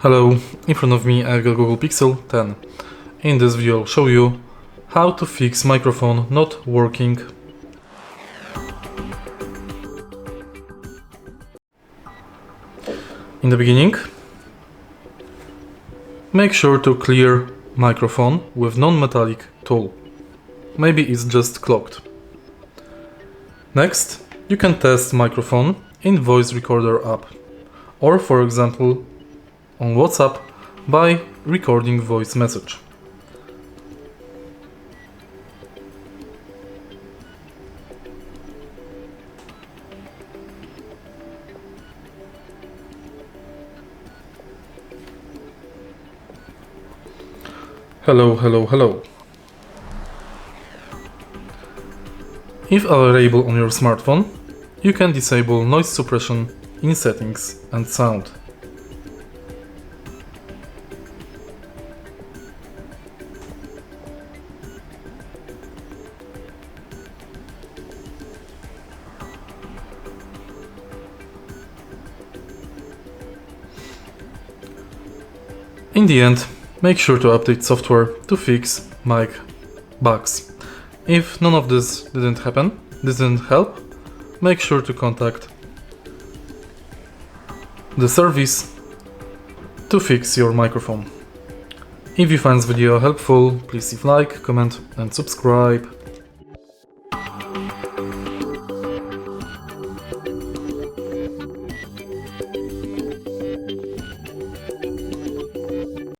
Hello, in front of me I've got Google Pixel 10. In this video I'll show you how to fix microphone not working. In the beginning, make sure to clear microphone with non-metallic tool. Maybe it's just clogged. Next, you can test microphone in voice recorder app, or for example on WhatsApp by recording voice message. Hello. If available on your smartphone, you can disable noise suppression in settings and sound. In the end, make sure to update software to fix mic bugs. If none of this didn't help, make sure to contact the service to fix your microphone. If you find this video helpful, please leave like, comment and subscribe.